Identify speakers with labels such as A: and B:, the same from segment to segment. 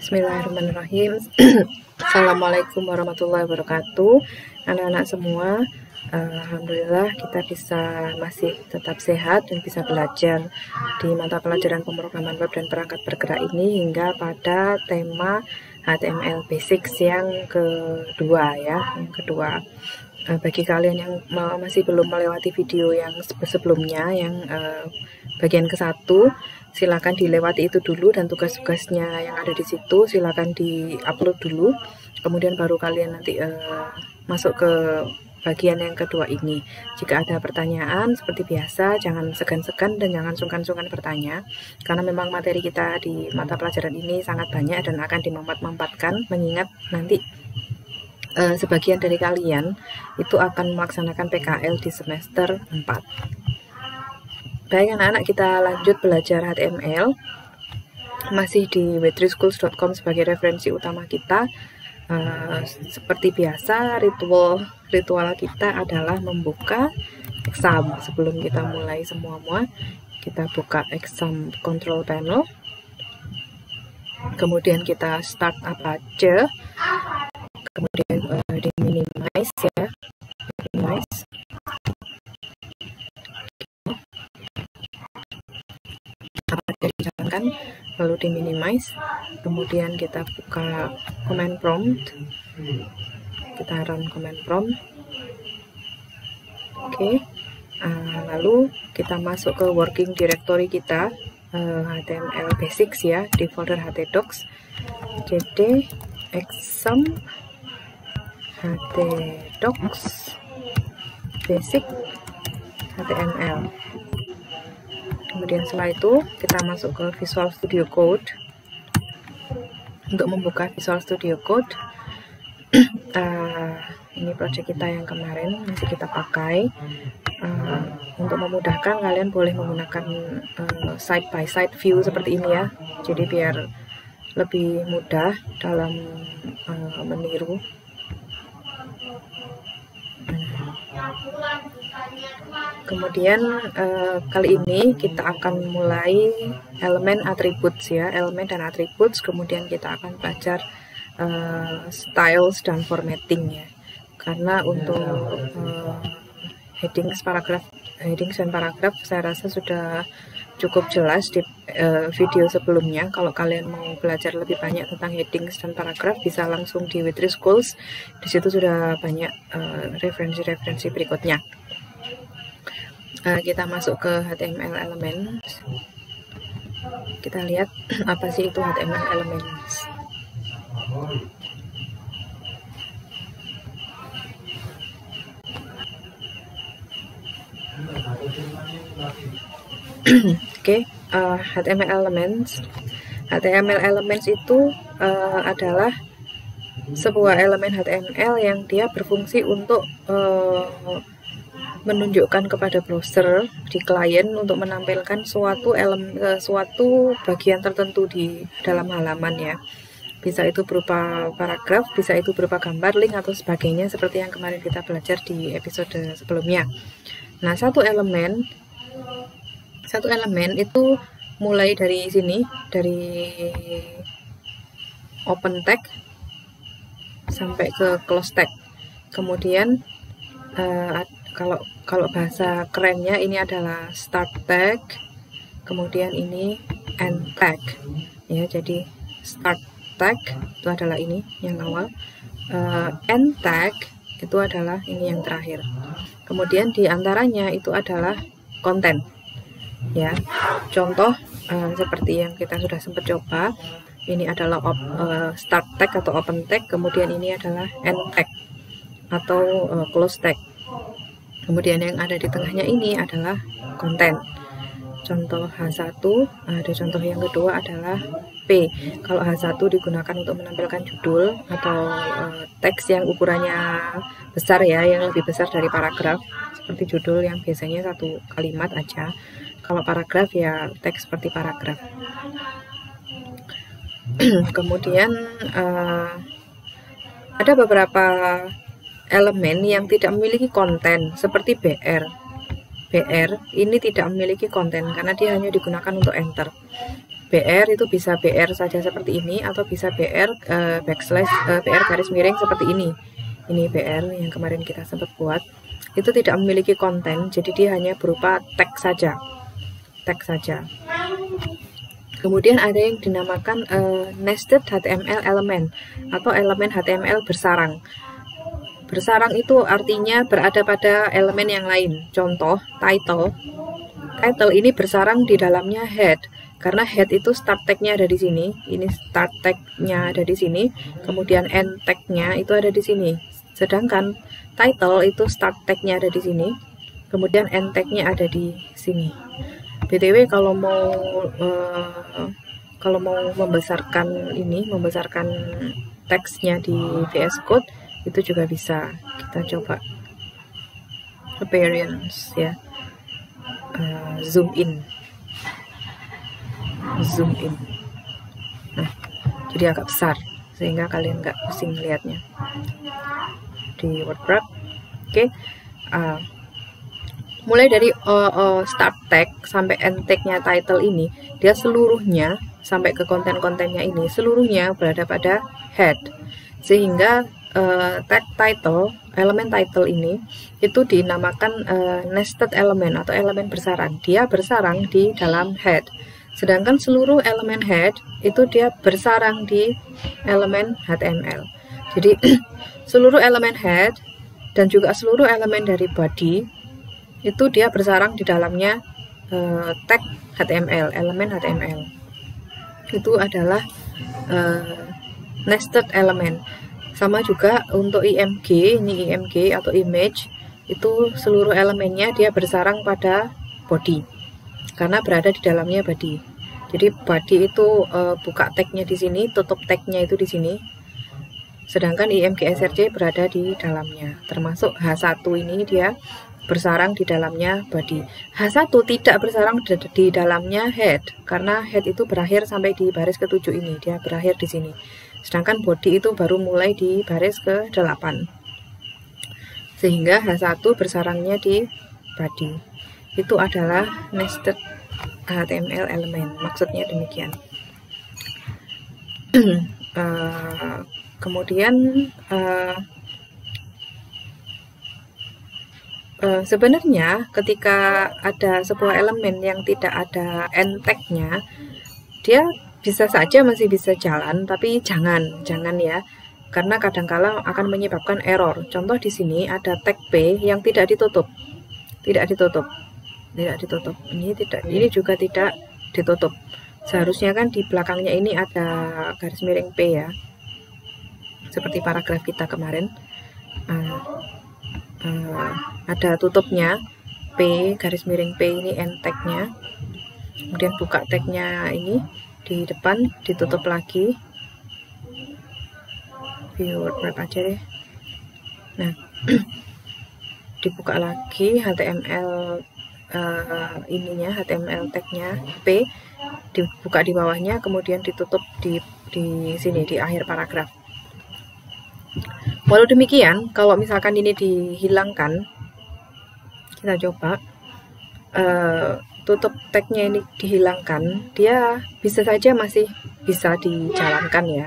A: Bismillahirrahmanirrahim. Assalamualaikum warahmatullahi wabarakatuh, anak-anak semua. Alhamdulillah kita masih tetap sehat dan bisa belajar di mata pelajaran pemrograman web dan perangkat bergerak ini hingga pada tema HTML Basics yang kedua ya, bagi kalian yang masih belum melewati video yang sebelumnya, yang bagian ke-1, silakan dilewati itu dulu, dan tugas-tugasnya yang ada di situ silakan di-upload dulu, kemudian baru kalian nanti masuk ke bagian yang kedua ini. Jika ada pertanyaan, seperti biasa jangan segan-segan dan jangan sungkan-sungkan bertanya, karena memang materi kita di mata pelajaran ini sangat banyak dan akan dimempat-mempatkan, mengingat nanti sebagian dari kalian itu akan melaksanakan PKL di semester 4. Baik anak-anak, kita lanjut belajar HTML, masih di w3schools.com sebagai referensi utama kita. Seperti biasa, ritual kita adalah membuka exam. Sebelum kita mulai semua, kita buka exam control panel, kemudian kita start Apache, kemudian di minimize ya, minimize. Dijalankan, lalu di minimize, kemudian kita buka command prompt, kita run command prompt. Oke. Lalu kita masuk ke working directory kita, HTML Basics ya, di folder htdocs, cd exam htdocs basic HTML. Kemudian setelah itu kita masuk ke Visual Studio Code. Untuk membuka Visual Studio Code, ini project kita yang kemarin masih kita pakai. Untuk memudahkan, kalian boleh menggunakan side by side view seperti ini ya, jadi biar lebih mudah dalam meniru. Kemudian kali ini kita akan mulai elemen attributes ya, elemen dan attributes. Kemudian kita akan belajar styles dan formatting ya, karena untuk headings dan paragraf saya rasa sudah cukup jelas di video sebelumnya. Kalau kalian mau belajar lebih banyak tentang headings dan paragraf, bisa langsung di W3Schools. Di situ sudah banyak referensi-referensi berikutnya. Kita masuk ke HTML Elements. Kita lihat apa sih itu HTML Elements. Oke, HTML Elements. HTML Elements itu adalah sebuah elemen HTML yang dia berfungsi untuk menunjukkan kepada browser di klien untuk menampilkan suatu bagian tertentu di dalam halaman ya. Bisa itu berupa paragraf, bisa itu berupa gambar, link atau sebagainya, seperti yang kemarin kita belajar di episode sebelumnya. Nah, satu elemen itu mulai dari sini, dari open tag sampai ke close tag. Kemudian kalau bahasa kerennya ini adalah start tag, kemudian ini end tag ya. Jadi start tag itu adalah ini yang awal, end tag itu adalah ini yang terakhir. Kemudian di antaranya itu adalah konten ya. Contoh seperti yang kita sudah sempat coba, ini adalah start tag atau open tag, kemudian ini adalah end tag atau close tag. Kemudian yang ada di tengahnya ini adalah konten. Contoh H1, ada contoh yang kedua adalah P. Kalau H1 digunakan untuk menampilkan judul atau teks yang ukurannya besar ya, yang lebih besar dari paragraf, seperti judul yang biasanya satu kalimat aja. Kalau paragraf ya teks seperti paragraf. Kemudian ada beberapa elemen yang tidak memiliki konten, seperti BR. BR ini tidak memiliki konten karena dia hanya digunakan untuk enter. BR itu bisa BR saja seperti ini, atau bisa BR backslash BR garis miring seperti ini. Ini BR yang kemarin kita sempat buat. Itu tidak memiliki konten, jadi dia hanya berupa tag saja. Tag saja. Kemudian ada yang dinamakan nested HTML element atau elemen HTML bersarang. Bersarang itu artinya berada pada elemen yang lain. Contoh, title. Title ini bersarang di dalamnya head. Karena head itu start tag-nya ada di sini. Ini start tag-nya ada di sini. Kemudian end tag-nya itu ada di sini. Sedangkan title itu start tag-nya ada di sini. Kemudian end tag-nya ada di sini. BTW kalau mau membesarkan teksnya di VS Code itu juga bisa. Kita coba appearance ya, zoom in. Nah, jadi agak besar sehingga kalian nggak pusing lihatnya di WordPress. Oke. Mulai dari start tag sampai end tag-nya title ini, dia seluruhnya sampai ke konten-kontennya ini seluruhnya berada pada head, sehingga tag title, elemen title ini itu dinamakan nested element atau elemen bersarang. Dia bersarang di dalam head, sedangkan seluruh elemen head itu dia bersarang di elemen HTML. Jadi seluruh elemen head dan juga seluruh elemen dari body itu dia bersarang di dalamnya tag HTML, elemen HTML. Itu adalah nested element. Sama juga untuk IMG, ini IMG atau image, itu seluruh elemennya dia bersarang pada body karena berada di dalamnya body. Jadi body itu buka tagnya di sini, tutup tagnya itu di sini. Sedangkan IMG SRC berada di dalamnya. Termasuk H1 ini dia bersarang di dalamnya body. H1 tidak bersarang di dalamnya head karena head itu berakhir sampai di baris ke-7 ini, dia berakhir di sini. Sedangkan body itu baru mulai di baris ke-8. Sehingga H1 bersarangnya di body. Itu adalah nested HTML element. Maksudnya demikian. Kemudian sebenarnya ketika ada sebuah elemen yang tidak ada end tag-nya, dia bisa saja masih bisa jalan, tapi jangan ya, karena kadangkala akan menyebabkan error. Contoh di sini ada tag P yang tidak ditutup. Ini juga tidak ditutup. Seharusnya kan di belakangnya ini ada garis miring P ya, seperti paragraf kita kemarin. Ada tutupnya P, garis miring P ini end tag-nya, kemudian buka tag-nya ini di depan, ditutup lagi. View WordPress aja deh. Nah, dibuka lagi HTML ininya, HTML tag-nya P, dibuka di bawahnya, kemudian ditutup di sini di akhir paragraf. Walau demikian, kalau misalkan ini dihilangkan, kita coba tutup tagnya ini dihilangkan, dia bisa saja masih bisa dijalankan ya,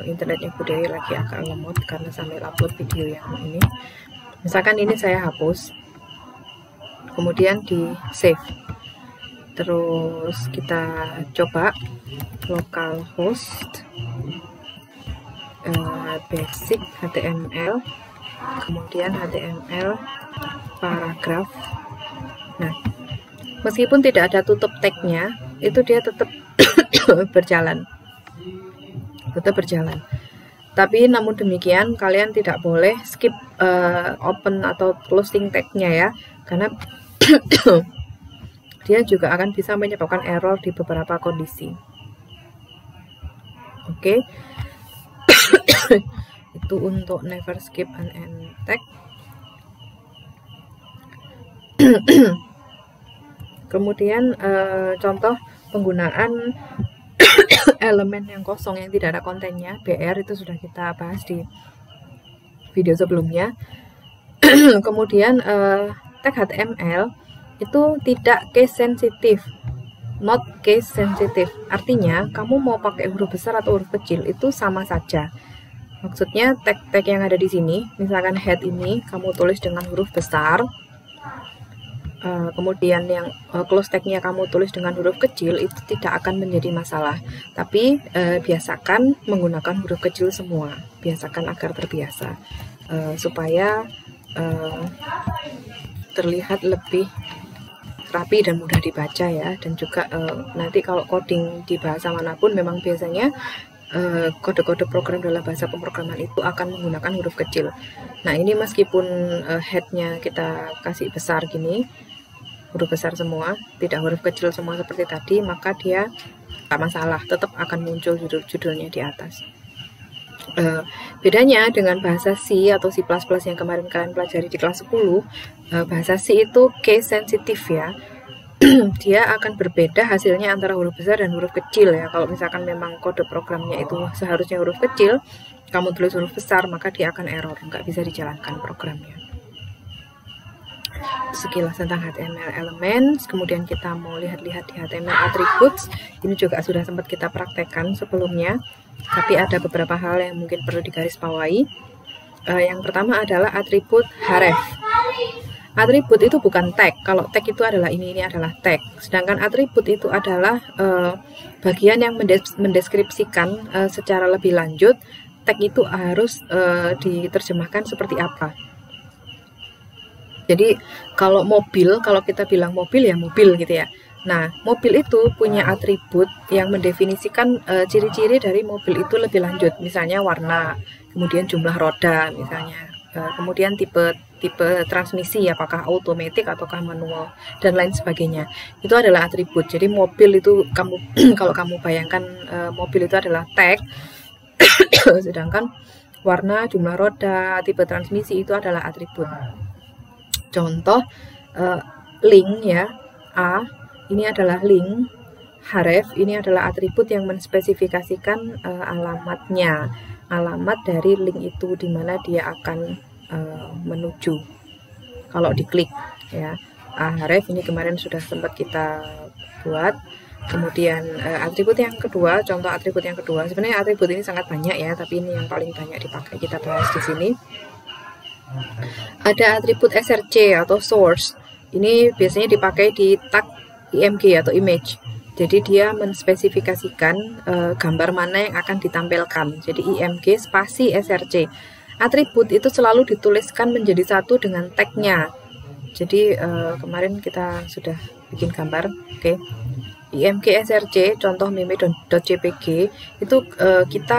A: internetnya Budaya lagi agak lemot karena sambil upload video yang ini. Misalkan ini saya hapus, kemudian di save, terus kita coba localhost basic HTML, kemudian HTML paragraf. Nah, meskipun tidak ada tutup tagnya, itu dia tetap berjalan. Tapi namun demikian kalian tidak boleh skip open atau closing tagnya ya, karena dia juga akan bisa menyebabkan error di beberapa kondisi. Oke. Itu untuk never skip an end tag. Kemudian contoh penggunaan elemen yang kosong yang tidak ada kontennya, BR, itu sudah kita bahas di video sebelumnya. Kemudian tag HTML itu tidak case sensitif. not case sensitive. Artinya kamu mau pakai huruf besar atau huruf kecil itu sama saja. Maksudnya tag-tag yang ada di sini, misalkan head ini kamu tulis dengan huruf besar, kemudian yang close tag-nya kamu tulis dengan huruf kecil, itu tidak akan menjadi masalah. Tapi biasakan menggunakan huruf kecil semua, biasakan agar terbiasa, supaya terlihat lebih rapi dan mudah dibaca ya. Dan juga nanti kalau coding di bahasa manapun memang biasanya kode-kode program dalam bahasa pemrograman itu akan menggunakan huruf kecil. Nah ini meskipun headnya kita kasih besar gini, huruf besar semua, tidak huruf kecil semua seperti tadi, maka dia tak masalah, tetap akan muncul judulnya di atas. Bedanya dengan bahasa C atau C++ yang kemarin kalian pelajari di kelas 10, bahasa C itu case sensitive ya. Dia akan berbeda hasilnya antara huruf besar dan huruf kecil ya. Kalau misalkan memang kode programnya itu seharusnya huruf kecil, kamu tulis huruf besar, maka dia akan error, nggak bisa dijalankan programnya. Sekilas tentang HTML elements. Kemudian kita mau lihat-lihat di HTML attributes. Ini juga sudah sempat kita praktekkan sebelumnya, tapi ada beberapa hal yang mungkin perlu digarisbawahi. Yang pertama adalah atribut href. Atribut itu bukan tag. Kalau tag itu adalah ini adalah tag. Sedangkan atribut itu adalah bagian yang mendeskripsikan secara lebih lanjut tag itu harus diterjemahkan seperti apa. Jadi kalau mobil, kalau kita bilang mobil ya mobil gitu ya. Nah, mobil itu punya atribut yang mendefinisikan ciri-ciri dari mobil itu lebih lanjut. Misalnya warna, kemudian jumlah roda misalnya, kemudian tipe transmisi, apakah automatic ataukah manual, dan lain sebagainya. Itu adalah atribut. Jadi mobil itu kamu kalau kamu bayangkan mobil itu adalah tag, sedangkan warna, jumlah roda, tipe transmisi itu adalah atribut. Contoh link ya, A ini adalah link, href ini adalah atribut yang menspesifikasikan alamatnya, alamat dari link itu di mana dia akan menuju kalau diklik ya. Href ini kemarin sudah sempat kita buat. Kemudian atribut yang kedua, contoh atribut yang kedua, sebenarnya atribut ini sangat banyak ya, tapi ini yang paling banyak dipakai, kita bahas di sini. Ada atribut src atau source. Ini biasanya dipakai di tag img atau image. Jadi dia menspesifikasikan gambar mana yang akan ditampilkan. Jadi img spasi src. Atribut itu selalu dituliskan menjadi satu dengan tagnya. Jadi kemarin kita sudah bikin gambar, oke. img src contoh meme.jpg itu kita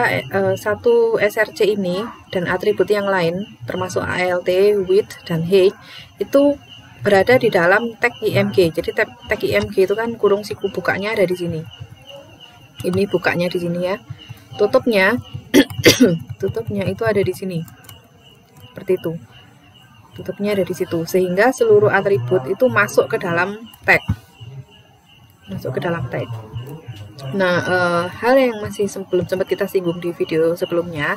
A: satu src ini dan atribut yang lain termasuk alt, width dan height itu berada di dalam tag img. Jadi tag img itu kan kurung siku bukanya ada di sini. Ini bukanya di sini ya. Tutupnya tutupnya itu ada di sini. Seperti itu. Tutupnya ada di situ, sehingga seluruh atribut itu masuk ke dalam tag. Nah, hal yang masih belum sempat kita singgung di video sebelumnya,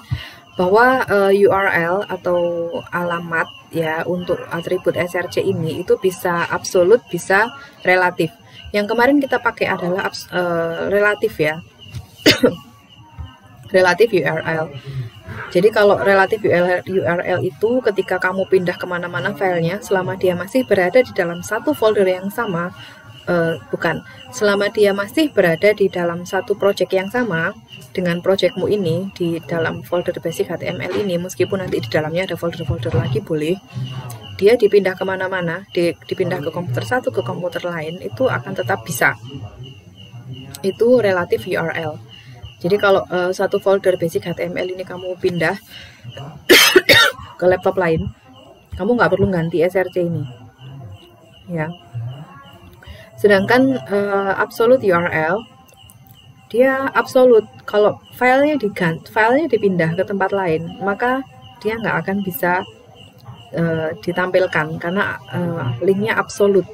A: bahwa URL atau alamat ya untuk atribut src ini itu bisa absolut, bisa relatif. Yang kemarin kita pakai adalah relatif ya. Relatif URL. Jadi kalau relatif URL itu ketika kamu pindah kemana-mana filenya, selama dia masih berada di dalam satu folder yang sama, selama dia masih berada di dalam satu project yang sama dengan projectmu ini, di dalam folder basic HTML ini, meskipun nanti di dalamnya ada folder-folder lagi boleh, dia dipindah kemana-mana, dipindah ke komputer satu ke komputer lain, itu akan tetap bisa. Itu relatif URL. Jadi kalau satu folder basic HTML ini kamu pindah ke laptop lain, kamu nggak perlu ganti src ini ya. Sedangkan absolute URL dia absolut. Kalau filenya dipindah ke tempat lain, maka dia nggak akan bisa ditampilkan karena linknya absolut.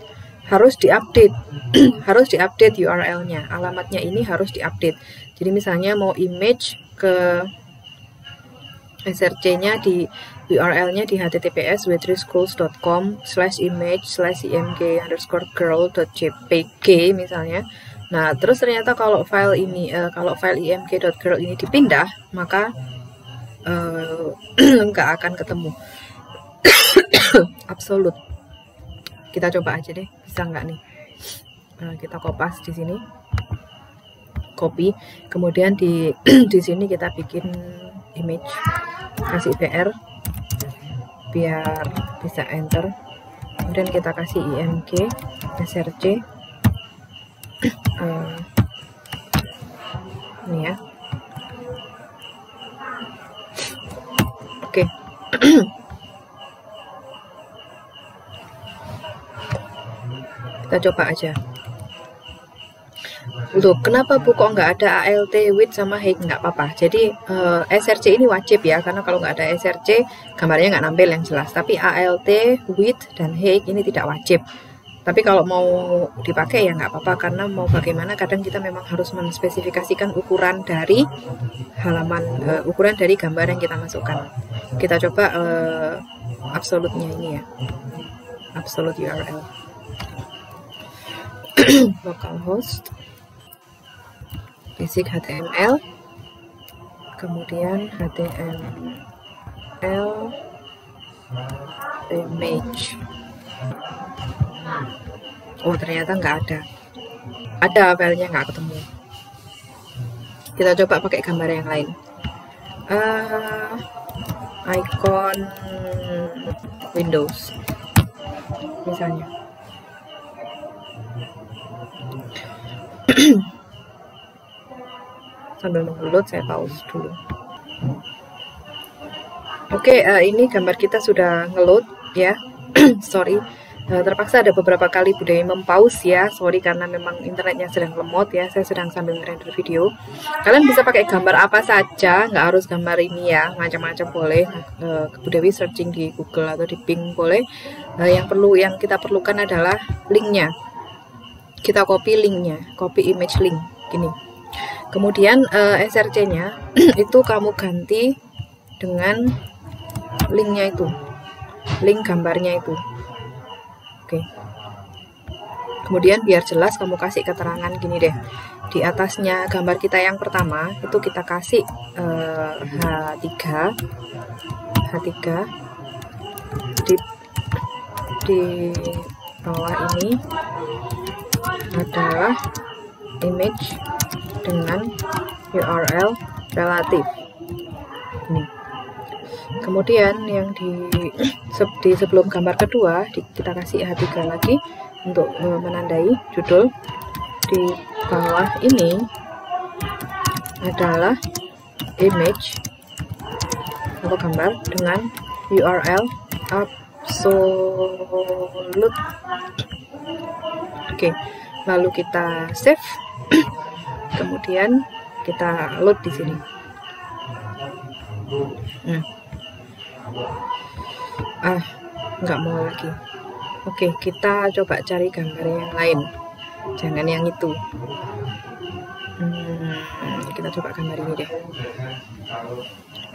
A: Harus diupdate, harus diupdate URL-nya, alamatnya ini harus diupdate. Jadi misalnya mau image ke src-nya di URL-nya di https://wethrieschools.com/image/img_girl.jpg misalnya. Nah, terus ternyata kalau file ini, kalau file img.girl ini dipindah, maka nggak akan ketemu absolut. Kita coba aja deh, bisa nggak nih? Kita kopas di sini, copy, kemudian di di sini kita bikin image, kasih br biar bisa enter, kemudian kita kasih img src ini ya. Oke. Kita coba aja. Loh, kenapa Bu kok nggak ada ALT, width sama height? Nggak apa-apa. Jadi SRC ini wajib ya, karena kalau nggak ada SRC gambarnya nggak nampil yang jelas. Tapi ALT, width, dan height ini tidak wajib. Tapi kalau mau dipakai ya nggak apa-apa, karena mau bagaimana kadang kita memang harus menspesifikasikan ukuran dari halaman, ukuran dari gambar yang kita masukkan. Kita coba absolutnya ini ya, absolute URL. Localhost, basic HTML, kemudian HTML image. Oh, ternyata nggak ada filenya, nggak ketemu. Kita coba pakai gambar yang lain, icon Windows misalnya. Sambil nunggu saya pause dulu. Oke, ini gambar kita sudah ngeload ya. Sorry, terpaksa ada beberapa kali Budaya mempause ya. Sorry, karena memang internetnya sedang lemot ya. Saya sedang sambil ngerender video. Kalian bisa pakai gambar apa saja, nggak harus gambar ini ya, macam-macam boleh. Budaya searching di Google atau di Bing boleh. Yang kita perlukan adalah linknya. Kita copy linknya, copy image link gini. Kemudian SRC-nya itu kamu ganti dengan linknya itu, link gambarnya itu. Oke. Kemudian biar jelas kamu kasih keterangan gini deh. Di atasnya gambar kita yang pertama itu kita kasih H3 di bawah ini adalah image dengan URL relatif. Nih. Kemudian yang di sebelum gambar kedua kita kasih H3 lagi untuk menandai judul. Di bawah ini adalah image atau gambar dengan URL absolute. Oke, lalu kita save. Kemudian kita load di sini. Nggak mau lagi. Oke, kita coba cari gambar yang lain, jangan yang itu. Kita coba gambar ini deh.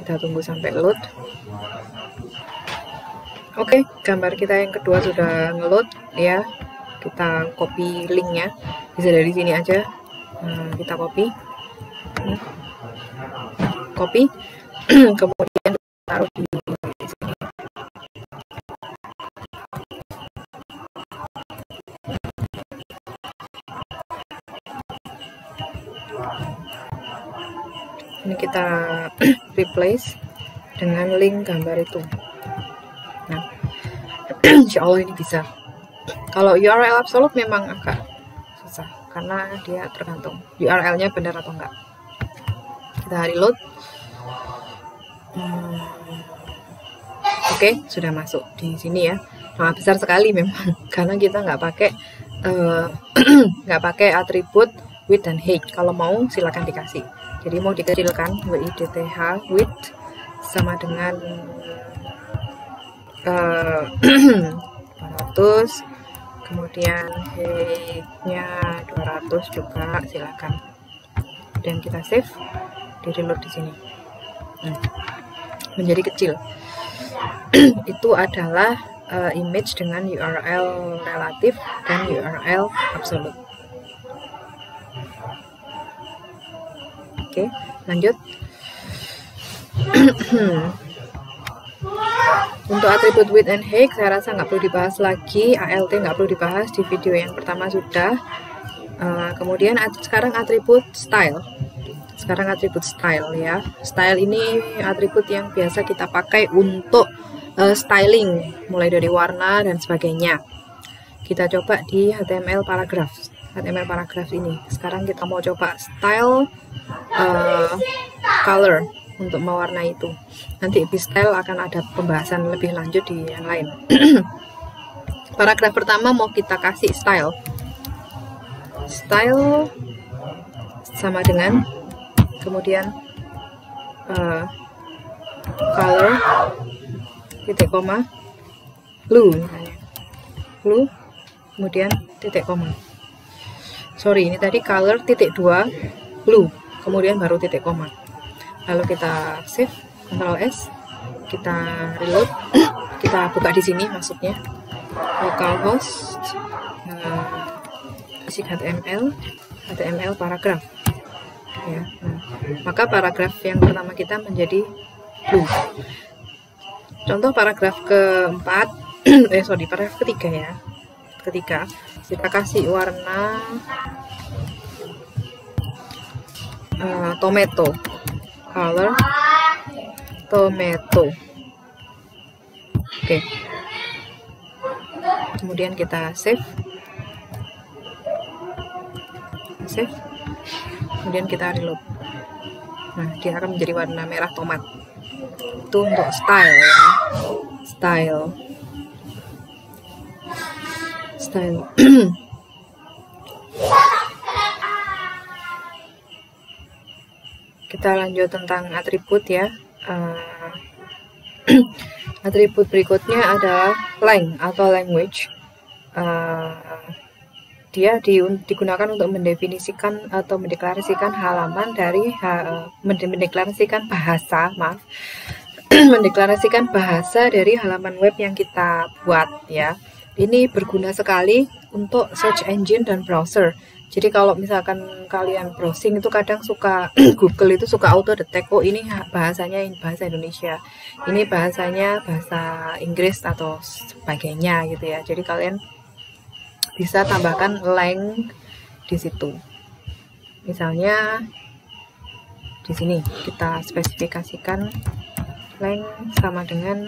A: Kita tunggu sampai load. Oke, gambar kita yang kedua sudah ngeload ya. Kita copy linknya, bisa dari sini aja. Kita copy, kemudian taruh di sini. Ini kita replace dengan link gambar itu. Nah, insya Allah ini bisa. Kalau URL absolute memang agak susah karena dia tergantung URL-nya benar atau enggak. Kita reload. Oke, sudah masuk di sini ya. Nah, besar sekali memang karena kita nggak pakai atribut width dan height. Kalau mau silakan dikasih. Jadi mau dikecilkan width sama dengan 200, kemudian height-nya 200 juga silakan. Dan kita save, di reload di sini. Menjadi kecil. Itu adalah image dengan URL relatif dan URL absolute. Oke, lanjut. Untuk atribut width and height saya rasa nggak perlu dibahas lagi, ALT nggak perlu dibahas, di video yang pertama sudah. Kemudian sekarang atribut style. Sekarang atribut style ya. Style ini atribut yang biasa kita pakai untuk styling, mulai dari warna dan sebagainya. Kita coba di HTML paragraph. HTML paragraph ini. Sekarang kita mau coba style color untuk mewarnai itu. Nanti di style akan ada pembahasan lebih lanjut di yang lain. Paragraf pertama mau kita kasih style. Style sama dengan kemudian color titik koma blue misalnya. Blue kemudian titik koma. Sorry, ini tadi color titik 2 blue kemudian baru titik koma. Lalu kita save, Ctrl S, kita reload, kita buka di sini maksudnya localhost basic HTML paragraph ya. Maka paragraf yang pertama kita menjadi blue. Contoh paragraf keempat, paragraf ketiga ya. Ketiga kita kasih warna tomato, color tomato. Oke. Kemudian kita save, kemudian kita reload. Nah, dia akan menjadi warna merah tomat. Itu untuk style ya. Style. Kita lanjut tentang atribut ya. Atribut berikutnya adalah length atau language. Dia digunakan untuk mendefinisikan atau mendeklarasikan halaman dari mendeklarasikan bahasa, mendeklarasikan bahasa dari halaman web yang kita buat ya. Ini berguna sekali untuk search engine dan browser. Jadi kalau misalkan kalian browsing itu kadang suka Google itu suka auto detect, oh ini bahasanya bahasa Indonesia, ini bahasanya bahasa Inggris atau sebagainya gitu ya. Jadi kalian bisa tambahkan length di situ. Misalnya di sini kita spesifikasikan length sama dengan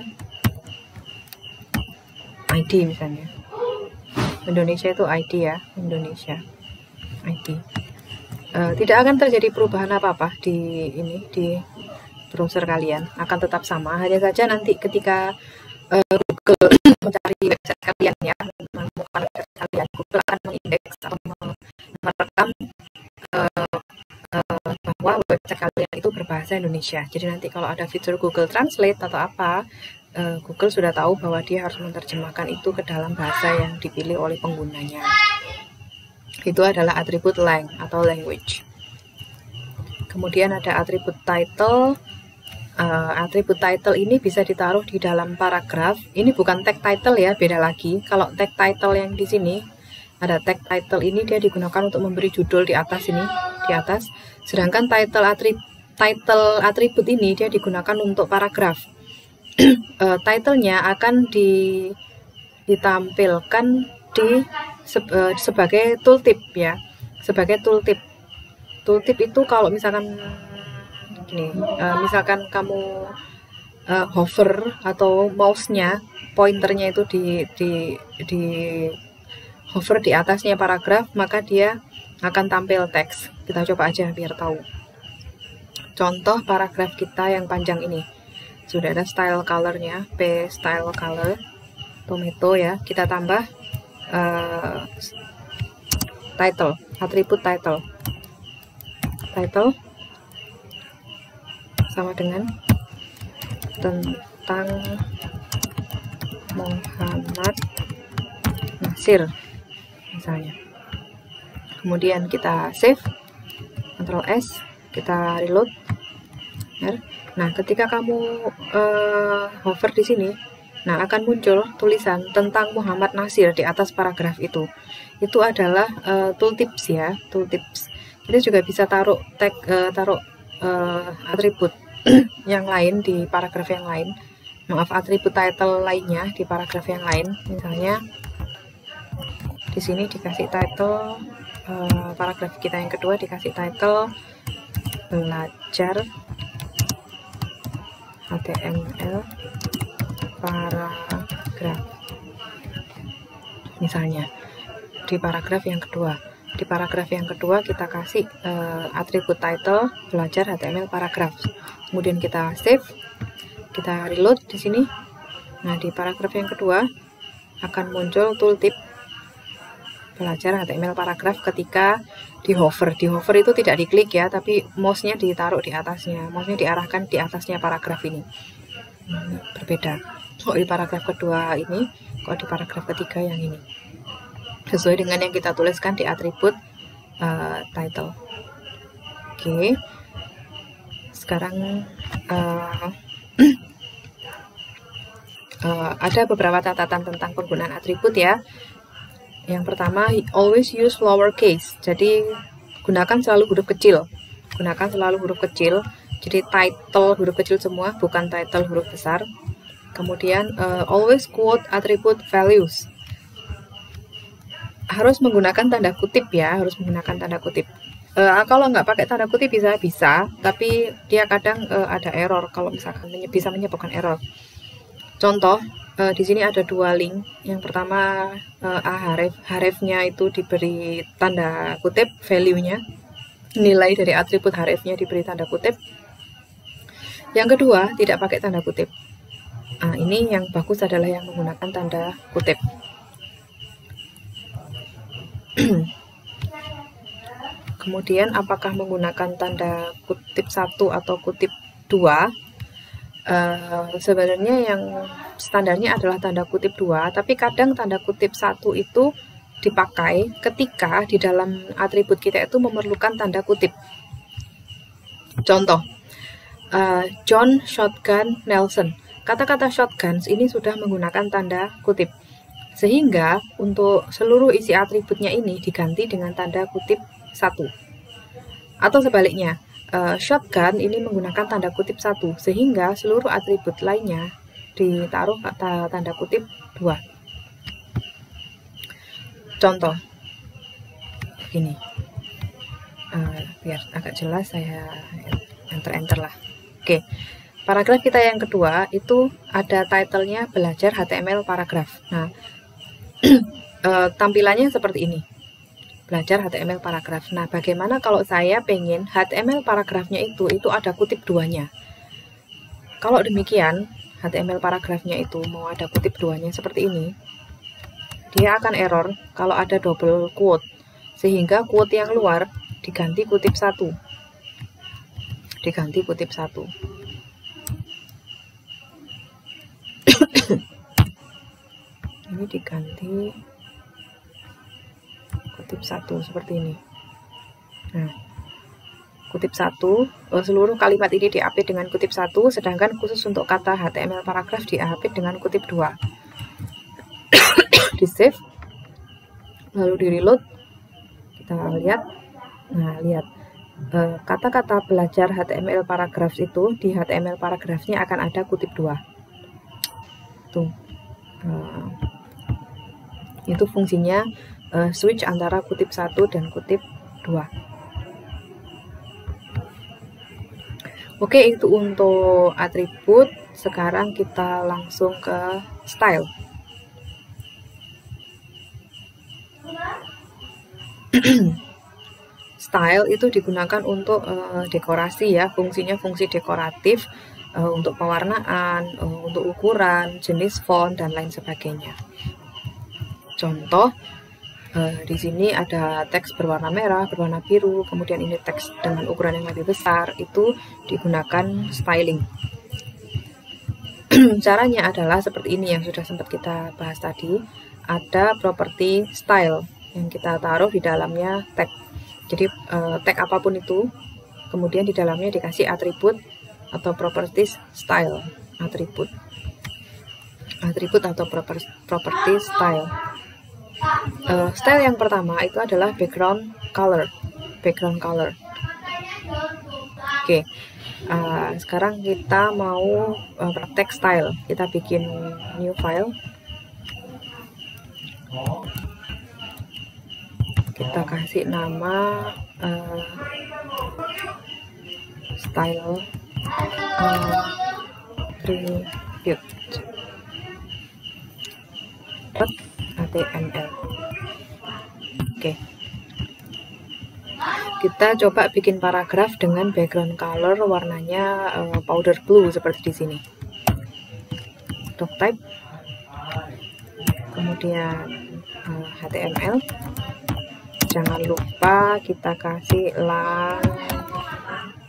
A: ID misalnya. Indonesia itu ID ya, Indonesia ID. Tidak akan terjadi perubahan apa-apa di browser kalian, akan tetap sama. Hanya saja nanti ketika Google mencari website kalian ya, menemukan website kalian, Google akan mengindeks atau merekam bahwa website kalian itu berbahasa Indonesia. Jadi nanti kalau ada fitur Google Translate atau apa, Google sudah tahu bahwa dia harus menerjemahkan itu ke dalam bahasa yang dipilih oleh penggunanya. Itu adalah atribut length atau language. Kemudian ada atribut title. Atribut title ini bisa ditaruh di dalam paragraf. Ini bukan tag title ya, beda lagi. Kalau tag title yang di sini ada tag title ini dia digunakan untuk memberi judul di atas ini, di atas. Sedangkan title atribut ini dia digunakan untuk paragraf. Title-nya akan ditampilkan sebagai tooltip ya, sebagai tooltip. Tooltip itu kalau misalkan gini, misalkan kamu hover atau mouse-nya, pointernya itu di hover di atasnya paragraf, maka dia akan tampil teks. Kita coba aja biar tahu. Contoh paragraf kita yang panjang ini. Sudah ada style colornya, P style color tomato ya. Kita tambah title, atribut title sama dengan tentang Muhammad Nasir misalnya. Kemudian kita save, Ctrl S, kita reload. Nah, ketika kamu hover di sini, nah akan muncul tulisan tentang Muhammad Nasir di atas paragraf itu. Itu adalah tooltips ya, tooltips. Kita juga bisa taruh tag, atribut yang lain di paragraf yang lain. Maaf, atribut title lainnya di paragraf yang lain. Misalnya di sini dikasih title, paragraf kita yang kedua dikasih title belajar HTML paragraf. Misalnya di paragraf yang kedua. Di paragraf yang kedua kita kasih atribut title belajar HTML paragraf. Kemudian kita save, kita reload di sini. Nah, di paragraf yang kedua akan muncul tooltip belajar HTML paragraf ketika di hover. Di hover itu tidak diklik ya, tapi mouse-nya ditaruh di atasnya. Mouse-nya diarahkan di atasnya paragraf ini. Berbeda. Kok di paragraf kedua ini, kok di paragraf ketiga yang ini. Sesuai dengan yang kita tuliskan di atribut title. Oke. Sekarang ada beberapa catatan tentang penggunaan atribut ya. Yang pertama, always use lowercase. Jadi gunakan selalu huruf kecil. Gunakan selalu huruf kecil. Jadi title huruf kecil semua, bukan title huruf besar. Kemudian always quote attribute values. Harus menggunakan tanda kutip ya, harus menggunakan tanda kutip. Kalau nggak pakai tanda kutip bisa, tapi dia kadang ada error kalau misalkan bisa menyebabkan error. Contoh, di sini ada dua link. Yang pertama href-nya itu diberi tanda kutip, value-nya, nilai dari atribut href-nya diberi tanda kutip. Yang kedua tidak pakai tanda kutip. Nah, ini yang bagus adalah yang menggunakan tanda kutip. Kemudian apakah menggunakan tanda kutip 1 atau kutip 2? Sebenarnya yang standarnya adalah tanda kutip 2, tapi kadang tanda kutip 1 itu dipakai ketika di dalam atribut kita itu memerlukan tanda kutip. Contoh, John Shotgun Nelson. Kata-kata shotguns ini sudah menggunakan tanda kutip. Sehingga untuk seluruh isi atributnya ini diganti dengan tanda kutip 1. Atau sebaliknya, shotgun ini menggunakan tanda kutip 1, sehingga seluruh atribut lainnya ditaruh kata tanda kutip 2. Contoh, begini. Biar agak jelas saya enter lah. Oke. Paragraf kita yang kedua itu ada title-nya belajar HTML paragraf. Nah, tampilannya seperti ini, belajar HTML paragraf. Nah, bagaimana kalau saya pengen HTML paragrafnya itu ada kutip 2-nya? Kalau demikian, HTML paragrafnya itu mau ada kutip 2-nya seperti ini, dia akan error kalau ada double quote, sehingga quote yang luar diganti kutip 1. Diganti kutip 1. Ini diganti kutip 1 seperti ini. Nah, kutip 1, seluruh kalimat ini diapit dengan kutip 1, sedangkan khusus untuk kata HTML paragraf diapit dengan kutip 2. Di save, lalu di reload, kita lihat. Nah, lihat, kata-kata belajar HTML paragraf itu di HTML paragrafnya akan ada kutip 2. Tuh. Itu fungsinya switch antara kutip 1 dan kutip 2. Oke, itu untuk atribut. Sekarang kita langsung ke style. Style itu digunakan untuk dekorasi ya, fungsinya fungsi dekoratif, untuk pewarnaan, untuk ukuran, jenis font, dan lain sebagainya. Contoh, di sini ada teks berwarna merah, berwarna biru, kemudian ini teks dengan ukuran yang lebih besar, itu digunakan styling. Caranya adalah seperti ini yang sudah sempat kita bahas tadi. Ada properti style yang kita taruh di dalamnya tag. Jadi tag apapun itu, kemudian di dalamnya dikasih atribut atau properties style, atribut atau property style. Style yang pertama itu adalah background color. background color. Oke, sekarang kita mau praktek style. Kita bikin new file. Kita kasih nama style attribute.html. Oke. Kita coba bikin paragraf dengan background color warnanya powder blue seperti di sini. Doctype, kemudian HTML. Jangan lupa kita kasih lang.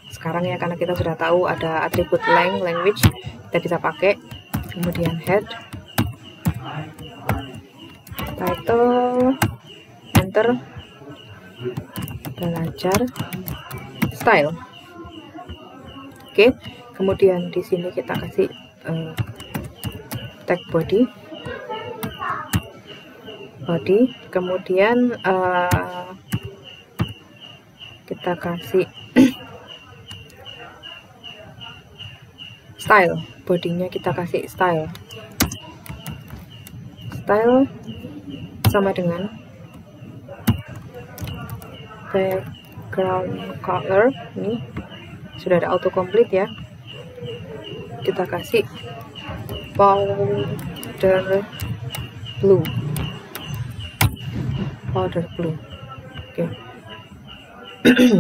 A: Sekarang ya, karena kita sudah tahu ada atribut language, kita bisa pakai. Kemudian head, title, enter, belajar, style. Oke, kemudian di sini kita kasih tag body, kemudian kita kasih style, bodinya kita kasih style sama dengan background color. Ini sudah ada autocomplete ya, kita kasih powder blue. Oke.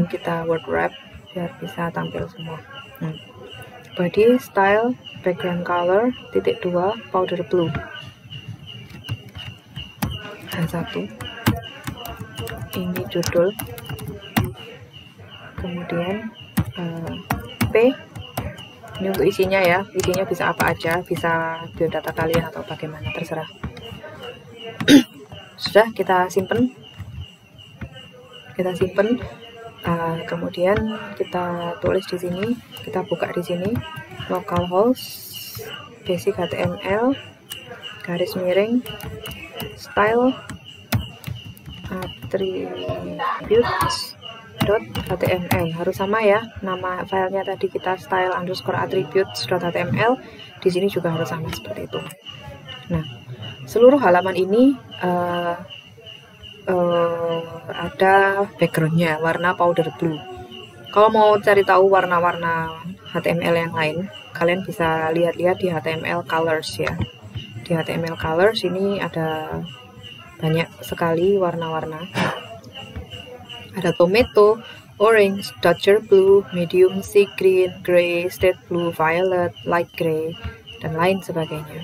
A: Kita word wrap biar bisa tampil semua. Body, style, background color, .2, powder blue. H1. Ini judul. Kemudian P. Ini untuk isinya ya. Isinya bisa apa aja, bisa biodata kalian atau bagaimana, terserah. Sudah, kita simpen. Kemudian kita tulis di sini, kita buka di sini localhost basic HTML garis miring style attributes.html. Harus sama ya, nama filenya tadi kita style_attributes.html, di sini juga harus sama seperti itu. Nah, seluruh halaman ini ada backgroundnya warna powder blue. Kalau mau cari tahu warna-warna HTML yang lain, kalian bisa lihat-lihat di HTML colors ya. Di HTML colors ini ada banyak sekali warna-warna. Ada tomato, orange, dodger blue, medium sea green, gray, state blue, violet, light gray, dan lain sebagainya.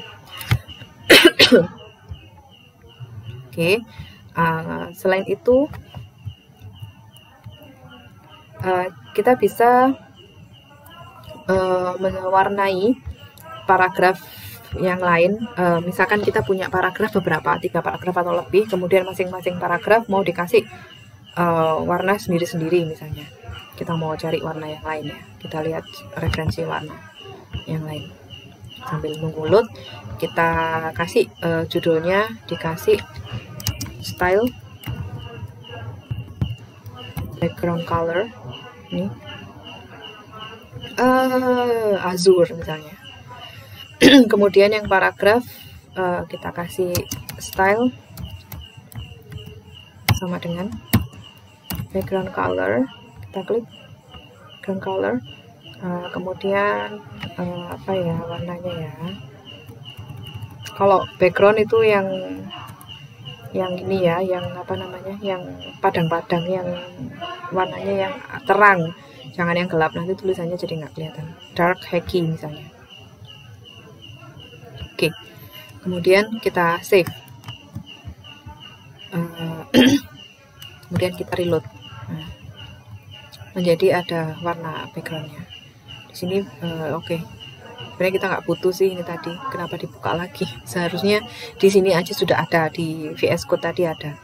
A: Oke. Selain itu kita bisa mewarnai paragraf yang lain. Misalkan kita punya paragraf beberapa, 3 paragraf atau lebih, kemudian masing-masing paragraf mau dikasih warna sendiri-sendiri. Misalnya kita mau cari warna yang lain ya, kita lihat referensi warna yang lain. Sambil nunggu load, kita kasih judulnya, dikasih style, background color, ini azure misalnya. Kemudian yang paragraf kita kasih style sama dengan background color, kita klik background color. Kemudian apa ya warnanya ya, kalau background itu yang ini ya, yang apa namanya, yang padang-padang, yang warnanya yang terang, jangan yang gelap, nanti tulisannya jadi nggak kelihatan. Dark hacky misalnya. Oke, kemudian kita save, kemudian kita reload. Menjadi ada warna backgroundnya di sini. Oke. Sebenarnya kita nggak butuh sih ini tadi, kenapa dibuka lagi? Seharusnya di sini aja sudah ada, di VS Code tadi ada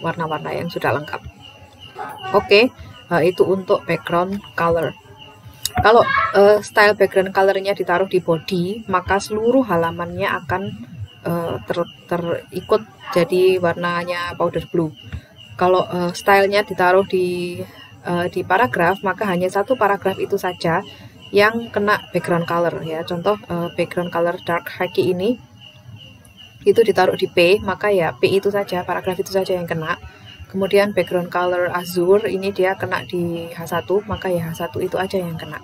A: warna-warna yang sudah lengkap. Oke, itu untuk background color. Kalau style background colornya ditaruh di body, maka seluruh halamannya akan terikut jadi warnanya powder blue. kalau stylenya ditaruh di paragraf, maka hanya satu paragraf itu saja yang kena background color ya. Contoh background color dark khaki ini itu ditaruh di P, maka ya P itu saja, paragraf itu saja yang kena. Kemudian background color azure ini dia kena di H1, maka ya H1 itu aja yang kena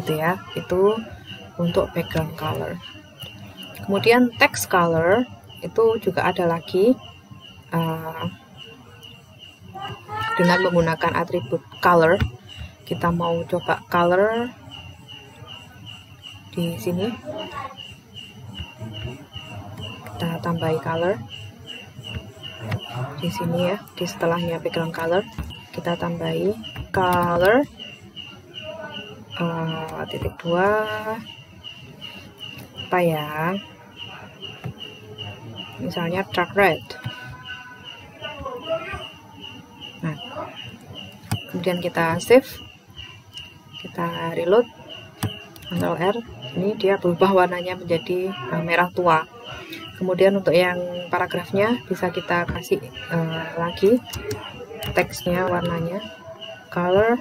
A: gitu ya. Itu untuk background color. Kemudian text color itu juga ada lagi dengan menggunakan atribut color. Kita mau coba color di sini, kita tambahi color di sini ya, di setelahnya background color kita tambahi color titik 2 apa ya, misalnya dark red. Nah, kemudian kita save, kita reload, Ctrl R, ini dia berubah warnanya menjadi merah tua. Kemudian untuk yang paragrafnya bisa kita kasih lagi teksnya, warnanya color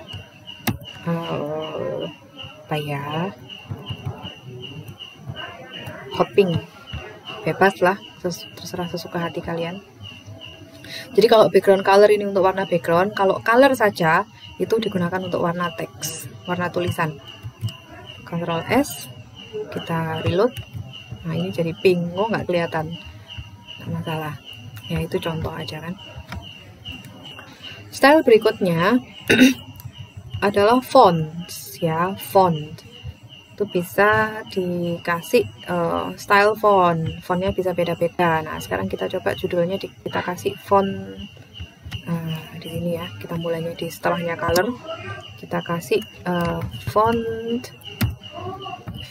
A: apa ya, hot pink, bebas lah, terserah sesuka hati kalian. Jadi kalau background color ini untuk warna background, kalau color saja itu digunakan untuk warna teks, warna tulisan. Ctrl S, kita reload. Nah ini jadi pink, oh nggak kelihatan, nggak masalah ya, itu contoh aja kan. Style berikutnya adalah fonts ya. Font itu bisa dikasih style fontnya bisa beda-beda. Nah sekarang kita coba judulnya kita kasih font di sini ya. Kita mulainya di setelahnya color, kita kasih font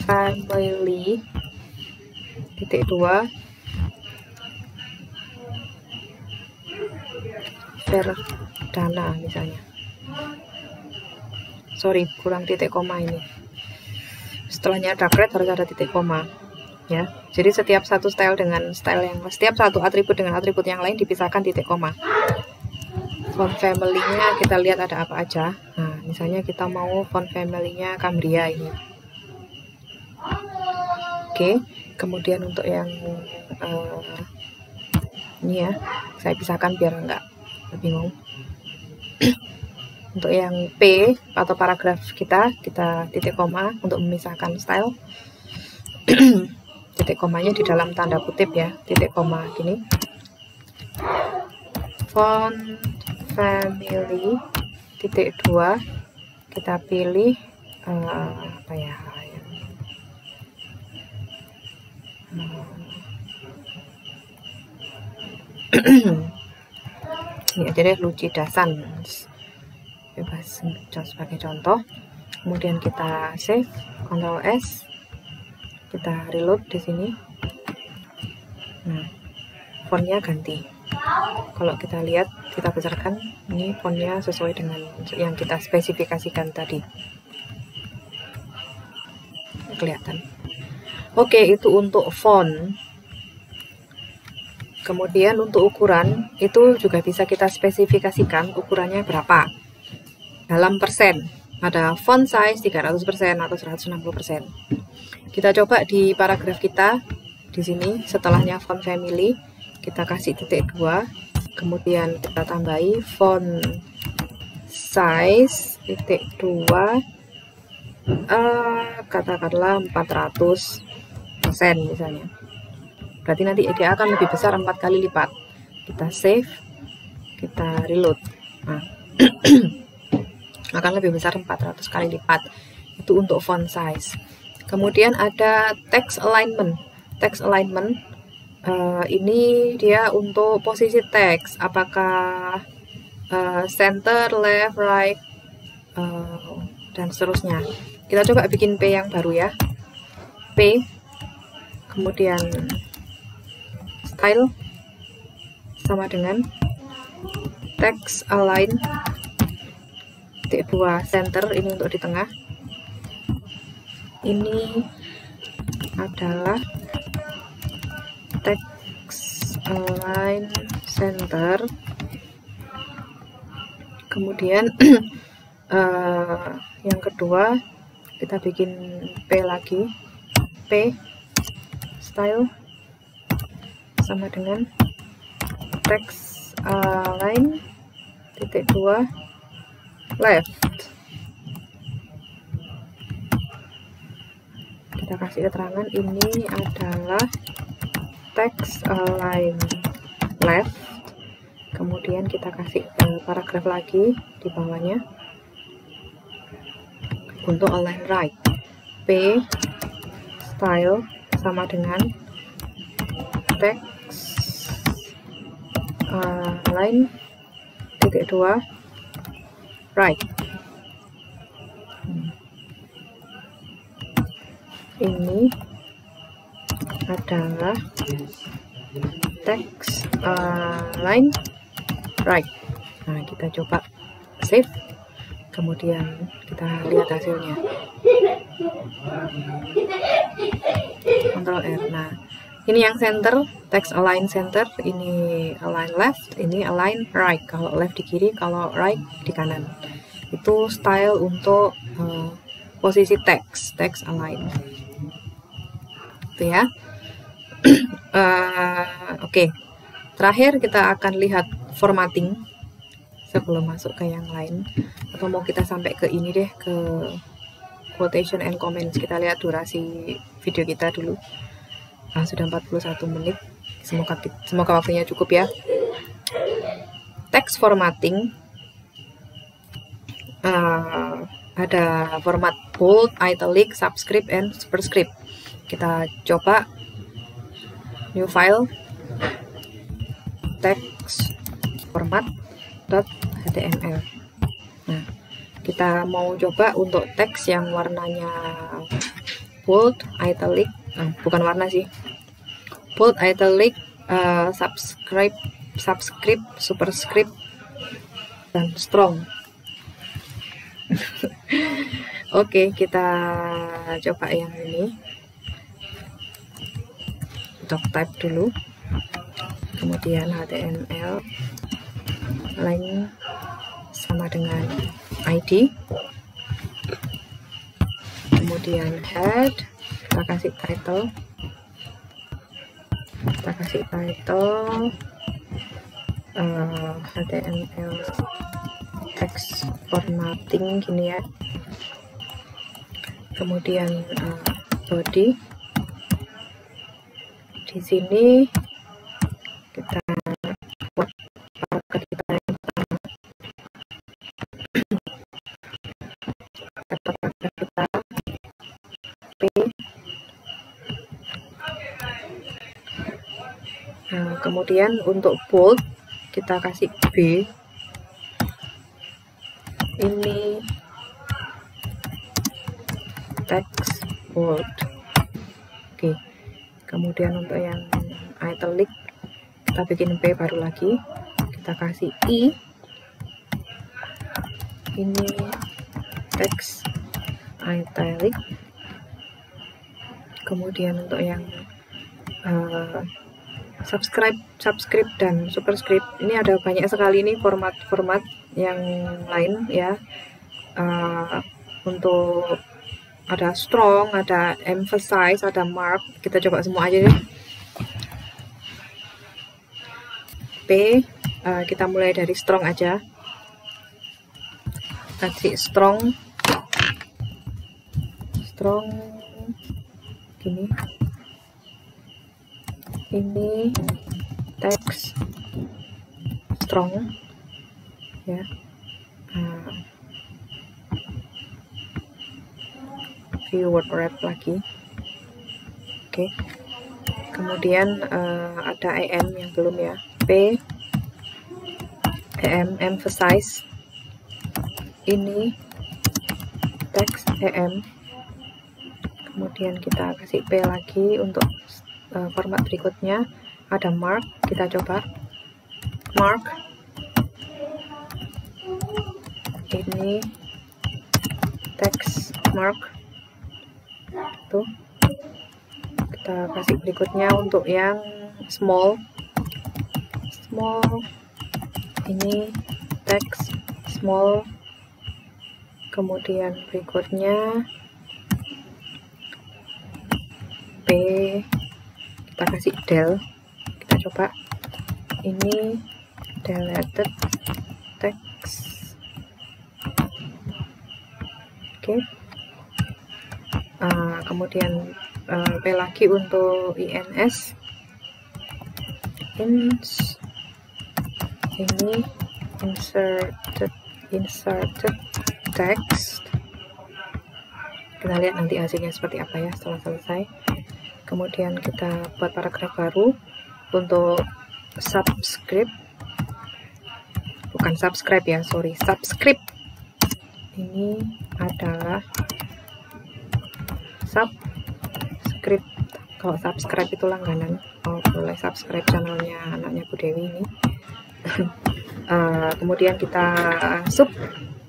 A: family titik 2 Verdana misalnya. Sorry, kurang titik koma ini. Setelahnya dark red harus ada titik koma ya. Jadi setiap satu style dengan style yang, setiap satu atribut dengan atribut yang lain dipisahkan titik koma. Font family-nya kita lihat ada apa aja. Nah, misalnya kita mau font family-nya Cambria ini. Oke, kemudian untuk yang ini ya, saya pisahkan biar enggak bingung. Untuk yang P atau paragraf kita titik koma untuk memisahkan style. Titik komanya di dalam tanda kutip ya, titik koma gini. Font family titik 2 kita pilih apa ya, ya jadi Lucida Sans, bebas sebagai contoh. Kemudian kita save, Ctrl S, kita reload di sini. Nah, fontnya ganti. Kalau kita lihat, kita besarkan, ini fontnya sesuai dengan yang kita spesifikasikan tadi. Kelihatan. Oke, itu untuk font. Kemudian untuk ukuran itu juga bisa kita spesifikasikan ukurannya berapa dalam persen. Ada font size 300% atau 160%. Kita coba di paragraf kita di sini, setelahnya font family kita kasih titik 2, kemudian kita tambahi font size titik 2 katakanlah 400% misalnya. Berarti nanti dia akan lebih besar 4 kali lipat. Kita save, kita reload. Nah, akan lebih besar 400 kali lipat. Itu untuk font size. Kemudian ada text alignment. Text alignment ini dia untuk posisi teks, apakah center, left, right, dan seterusnya. Kita coba bikin P yang baru ya. P, kemudian style sama dengan text align titik 2 center, ini untuk di tengah. Ini adalah text align center Kemudian yang kedua kita bikin P lagi, P style sama dengan text align titik 2 left. Kita kasih keterangan ini adalah text align left. Kemudian kita kasih paragraf lagi di bawahnya untuk align right. P style sama dengan text align titik 2 right. Ini adalah text align right. Nah, kita coba save, kemudian kita lihat hasilnya. Ctrl R. Nah, ini yang center, text align center, ini align left, ini align right. Kalau left di kiri, kalau right di kanan. Itu style untuk posisi text align. Itu ya. Oke. Terakhir kita akan lihat formatting sebelum masuk ke yang lain. Atau mau kita sampai ke ini deh, ke quotation and comments. Kita lihat durasi video kita dulu. Sudah 41 menit. Semoga waktunya cukup ya. Text formatting ada format bold, italic, subscript, and superscript. Kita coba new file text format .html. Nah, kita mau coba untuk teks yang warnanya bold, italic, bukan warna sih, bold, italic, subscript, superscript, dan strong. Oke, kita coba yang ini. Doc type dulu, kemudian HTML line sama dengan ID, kemudian head, kita kasih title, HTML text formatting gini ya, kemudian body. Di sini kita buat paragraf kita yang pertama, paragraf kita P. Nah, kemudian untuk bold kita kasih B. Ini text bold. Oke. Kemudian untuk yang italic kita bikin P baru lagi, kita kasih I. Ini text italic. Kemudian untuk yang subscript dan superscript, ini ada banyak sekali nih format yang lain ya. Untuk ada strong, ada emphasize, ada mark. Kita coba semua aja deh. P, kita mulai dari strong aja. Kasih strong gini. Ini text strong ya. Keyword wrap lagi. Oke. Kemudian ada EM yang belum ya. P, EM, emphasize. Ini text EM. Kemudian kita kasih P lagi untuk format berikutnya. Ada mark, kita coba mark. Ini text mark. Tuh, kita kasih berikutnya untuk yang small, ini text small. Kemudian berikutnya P, kita kasih del. Kita coba ini deleted text. Oke. Kemudian P lagi untuk ins. Ini inserted text. Kita lihat nanti hasilnya seperti apa ya setelah selesai. Kemudian kita buat paragraf baru untuk subscript, bukan subscribe ya, sorry, subscript. Ini adalah subscript. Kalau subscribe itu langganan. Boleh subscribe channelnya anaknya Bu Dewi ini. Kemudian kita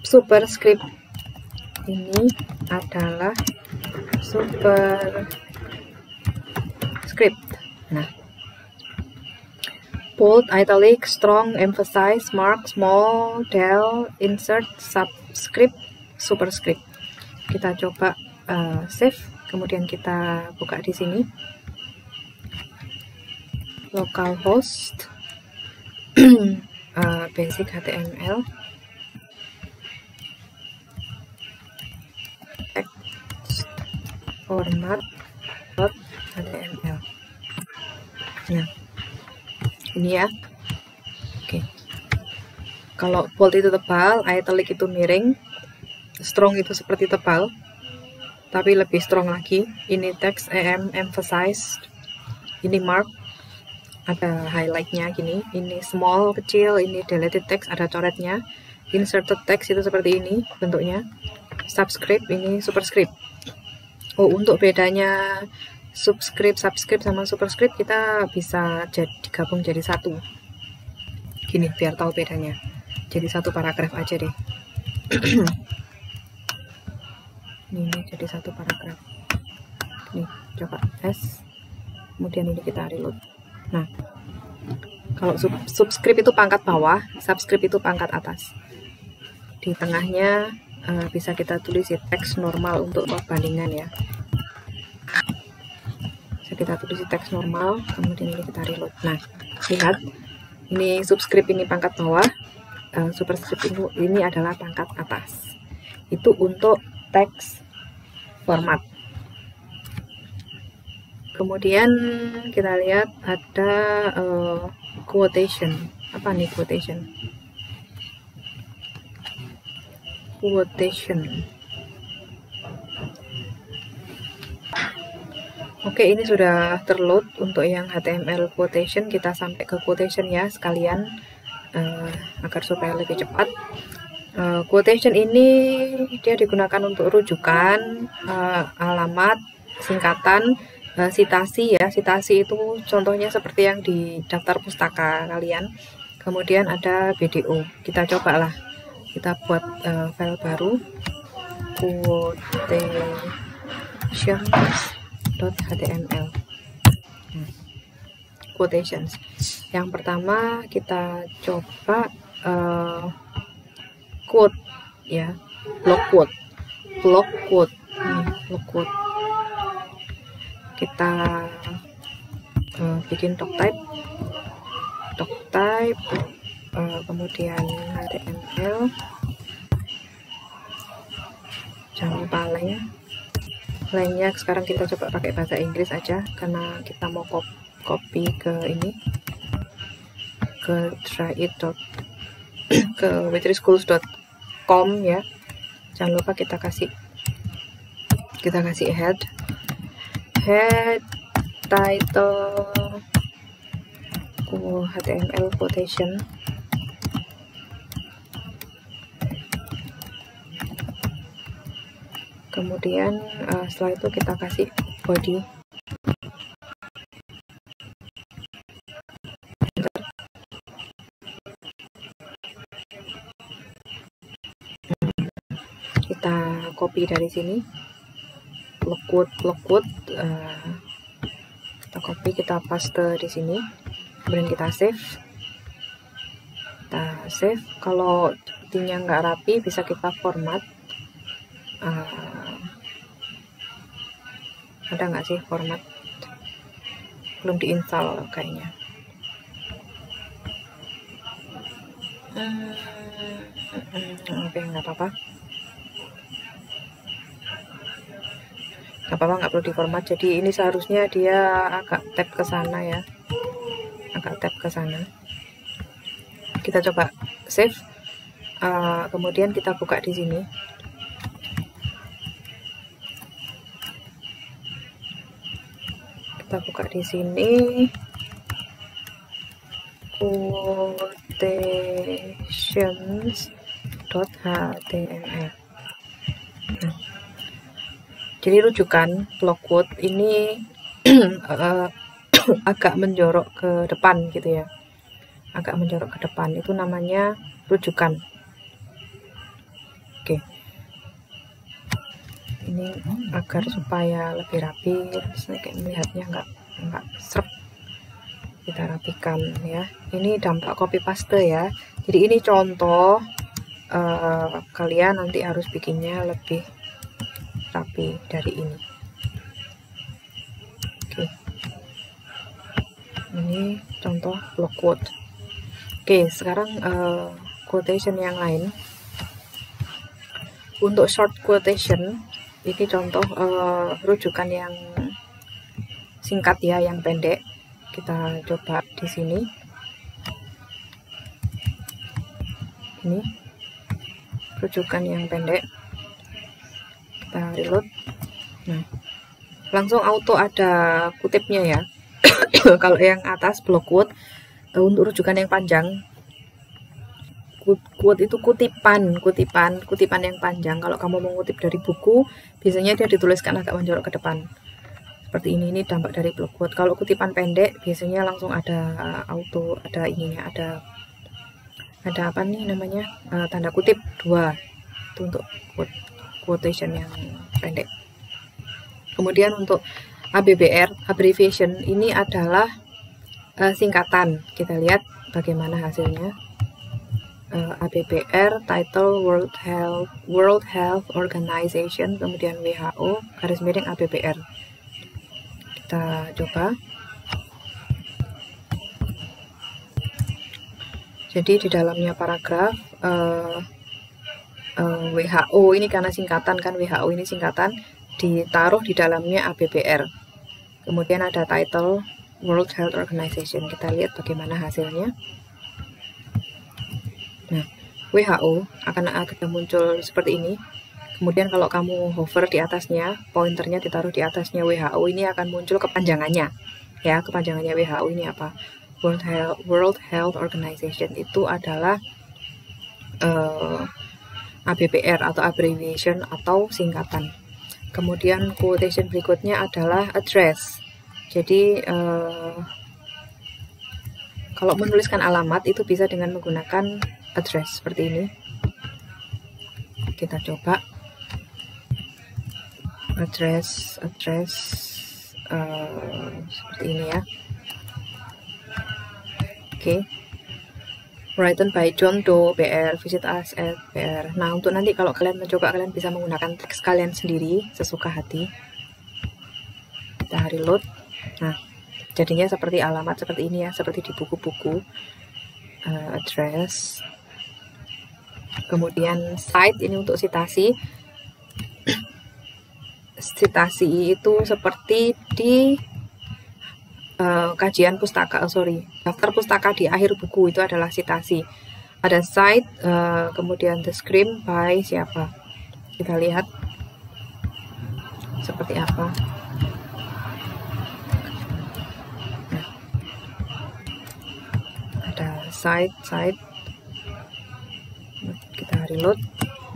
A: superscript. Ini adalah superscript. Nah, bold, italic, strong, emphasize, mark, small, del, insert, subscript, superscript. Kita coba save, kemudian kita buka di sini. Localhost, basic HTML, text format .html. Nah, ini ya. Oke. Kalau bold itu tebal, italic itu miring, strong itu seperti tebal, tapi lebih strong lagi. Ini text emphasized, ini mark, ada highlightnya gini. Ini small kecil, ini deleted text ada coretnya. Inserted text itu seperti ini bentuknya. Subscript ini superscript. Untuk bedanya subscript sama superscript kita bisa digabung jadi satu. Gini biar tahu bedanya. Jadi satu paragraf aja deh. Ini jadi satu paragraf. Nih, coba S. Kemudian ini kita reload. Nah, kalau subscript itu pangkat bawah, subscript itu pangkat atas. Di tengahnya bisa kita tulis teks normal untuk perbandingan ya. Bisa kita tulis teks normal, kemudian ini kita reload. Nah, lihat, ini subscript ini pangkat bawah, superscript ini adalah pangkat atas. Itu untuk teks format. Kemudian kita lihat ada quotation. Apa nih quotation? Quotation. Oke, ini sudah terload untuk yang HTML quotation. Kita sampai ke quotation ya sekalian, agar supaya lebih cepat. Quotation ini dia digunakan untuk rujukan, alamat, singkatan, sitasi ya. Sitasi itu contohnya seperti yang di daftar pustaka kalian. Kemudian ada BDO. Kita cobalah, kita buat file baru, quotations.html. Quotations. Yang pertama kita coba quote ya, block quote. Block quote. Kita bikin doctype, kemudian HTML, jangan lupa lainnya. Sekarang kita coba pakai bahasa Inggris aja karena kita mau copy ke ini, ke ke witryschools.com ya. Jangan lupa kita kasih head, title, HTML quotation, kemudian setelah itu kita kasih body. Kita copy dari sini, block quote, kita copy, kita paste di sini, kemudian kita save. Kalau sepertinya nggak rapi, bisa kita format. Ada nggak sih format? Belum diinstal kayaknya. Oke, nggak apa-apa. Nggak perlu diformat. Jadi ini seharusnya dia agak tap ke sana ya, agak tap ke sana. Kita coba save, kemudian kita buka di sini. Kita buka di sini quotations.html. Jadi rujukan block quote ini agak menjorok ke depan gitu ya, agak menjorok ke depan, itu namanya rujukan. Oke, ini agar supaya lebih rapi, kayak melihatnya nggak serp, kita rapikan ya. Ini dampak copy paste ya, jadi ini contoh, kalian nanti harus bikinnya lebih rapi dari ini. Oke, ini contoh block quote. Oke, sekarang quotation yang lain. Untuk short quotation, ini contoh rujukan yang singkat ya, yang pendek. Kita coba di sini. Ini rujukan yang pendek. Kita reload. Nah, langsung auto ada kutipnya ya. Kalau yang atas block quote, untuk rujukan yang panjang, quote itu kutipan yang panjang. Kalau kamu mengutip dari buku, biasanya dia dituliskan agak menjorok ke depan seperti ini dampak dari block quote. Kalau kutipan pendek biasanya langsung ada auto, ada ininya, ada apa nih namanya, tanda kutip 2, itu untuk quotation yang pendek. Kemudian untuk ABBR, abbreviation, ini adalah singkatan. Kita lihat bagaimana hasilnya. ABBR, title World Health Organization, kemudian WHO, garis miring ABBR. Kita coba. Jadi di dalamnya paragraf WHO ini karena singkatan kan, WHO ini singkatan, ditaruh di dalamnya ABBR. Kemudian ada title World Health Organization. Kita lihat bagaimana hasilnya. Nah, WHO akan muncul seperti ini. Kemudian kalau kamu hover di atasnya, pointernya ditaruh di atasnya WHO, ini akan muncul kepanjangannya. Ya, kepanjangannya WHO ini apa? World Health Organization itu adalah ABBR atau abbreviation atau singkatan. Kemudian quotation berikutnya adalah address. Jadi kalau menuliskan alamat itu bisa dengan menggunakan address seperti ini. Kita coba address seperti ini ya. Oke. Written by John Doe BR, visit us at BR. Nah, untuk nanti kalau kalian mencoba, kalian bisa menggunakan teks kalian sendiri sesuka hati. Kita reload. Nah, jadinya seperti alamat seperti ini ya, seperti di buku-buku. Address. Kemudian cite ini untuk citasi. Citasi itu seperti di kajian pustaka, daftar pustaka di akhir buku itu adalah citasi. Ada cite, kemudian describe by siapa. Kita lihat seperti apa. Nah, ada cite. Kita reload.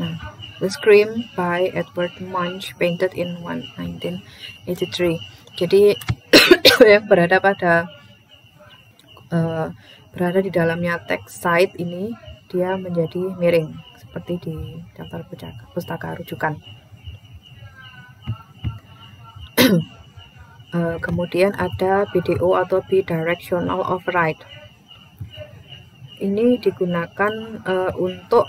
A: Nah, describe by Edward Munch, painted in 1983. Jadi yang berada di dalamnya teks cite ini, dia menjadi miring seperti di daftar pustaka rujukan. Kemudian ada BDO atau bidirectional override. Ini digunakan untuk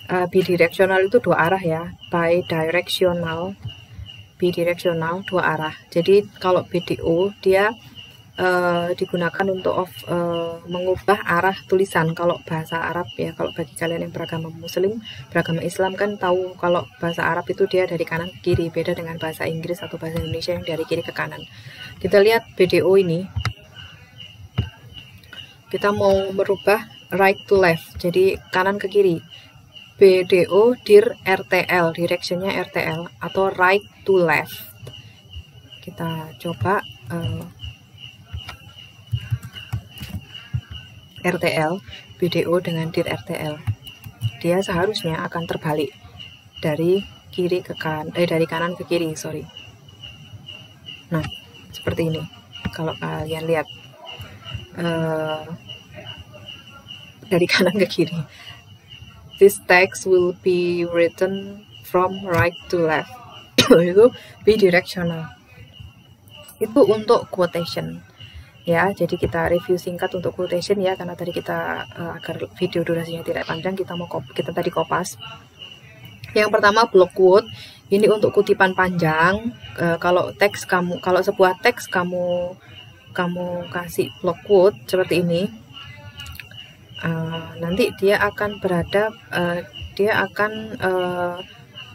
A: bidirectional itu dua arah ya, bidirectional dua arah. Jadi kalau BDO dia digunakan untuk mengubah arah tulisan kalau bahasa Arab ya. Kalau bagi kalian yang beragama Muslim, beragama Islam kan tahu kalau bahasa Arab itu dia dari kanan ke kiri, beda dengan bahasa Inggris atau bahasa Indonesia yang dari kiri ke kanan. Kita lihat BDO ini, kita mau merubah right to left, jadi kanan ke kiri. BDO dir RTL, directionnya RTL atau right to left. Kita coba RTL, BDO dengan dir RTL. Dia seharusnya akan terbalik dari kiri ke dari kanan ke kiri, sorry. Nah, seperti ini. Kalau kalian lihat dari kanan ke kiri. This text will be written from right to left. Itu bidirectional. Itu untuk quotation. Ya, jadi kita review singkat untuk quotation ya, karena tadi kita agar video durasinya tidak panjang, kita tadi kopas. Yang pertama block quote, ini untuk kutipan panjang. Kalau sebuah teks kamu kasih block quote seperti ini, nanti dia akan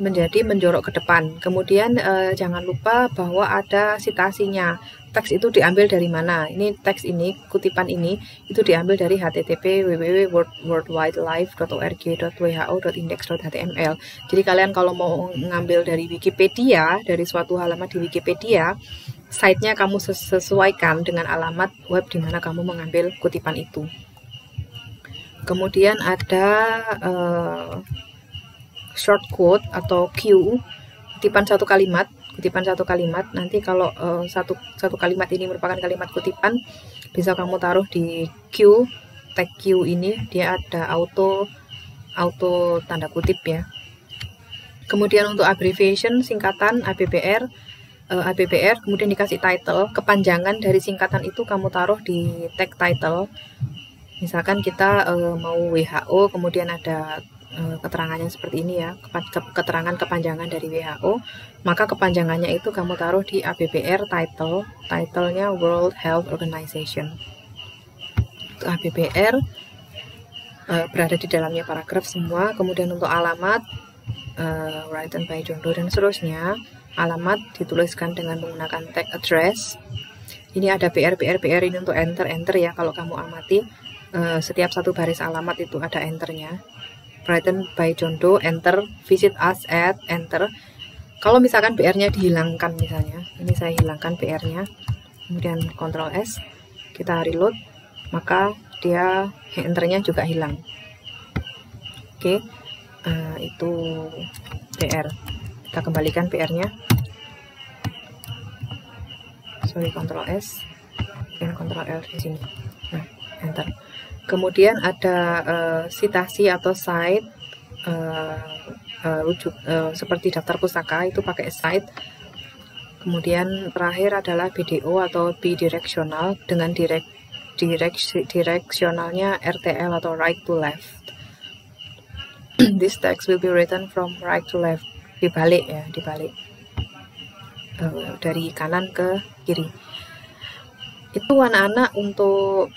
A: menjadi menjorok ke depan. Kemudian jangan lupa bahwa ada citasinya. Teks itu diambil dari mana? Ini teks ini, kutipan ini itu diambil dari http www.worldwidelife.org.who.index.html. Jadi kalian kalau mau ngambil dari Wikipedia, dari suatu halaman di Wikipedia, site-nya kamu sesuaikan dengan alamat web di mana kamu mengambil kutipan itu. Kemudian ada short quote atau Q, kutipan satu kalimat. Nanti kalau satu kalimat ini merupakan kalimat kutipan, bisa kamu taruh di Q, tag Q ini, dia ada auto tanda kutip ya. Kemudian untuk abbreviation, singkatan ABBR, kemudian dikasih title, kepanjangan dari singkatan itu kamu taruh di tag title. Misalkan kita mau WHO, kemudian ada keterangannya seperti ini ya, keterangan kepanjangan dari WHO, maka kepanjangannya itu kamu taruh di ABBR title-nya World Health Organization. ABBR berada di dalamnya paragraf semua. Kemudian untuk alamat written by John Doe dan seterusnya, alamat dituliskan dengan menggunakan tag address. Ini ada PR ini untuk enter ya. Kalau kamu amati setiap satu baris alamat itu ada enternya. Written by John Doe, enter. Visit us at, enter. Kalau misalkan PR-nya dihilangkan, misalnya ini saya hilangkan PR-nya, kemudian Ctrl S, kita reload, maka dia enternya juga hilang. Oke, itu PR. Kita kembalikan PR-nya, sorry, Ctrl S dan Ctrl L di sini. Nah, enter. Kemudian ada citasi atau cite, seperti daftar pustaka itu pakai cite. Kemudian terakhir adalah BDO atau bidirectional dengan directionalnya RTL atau right to left. This text will be written from right to left, dibalik ya, dari kanan ke kiri. Itu anak-anak untuk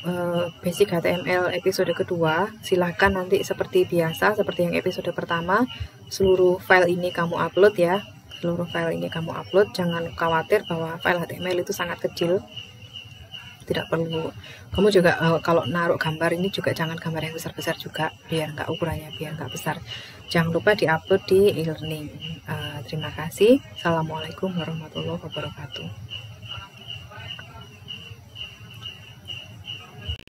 A: basic HTML episode kedua. Silahkan nanti seperti biasa, seperti yang episode pertama, seluruh file ini kamu upload ya. Jangan khawatir bahwa file HTML itu sangat kecil, tidak perlu. Kamu juga kalau naruh gambar ini juga jangan gambar yang besar-besar juga, biar nggak ukurannya, biar nggak besar. Jangan lupa diupload di e-learning. Terima kasih. Assalamualaikum warahmatullahi wabarakatuh.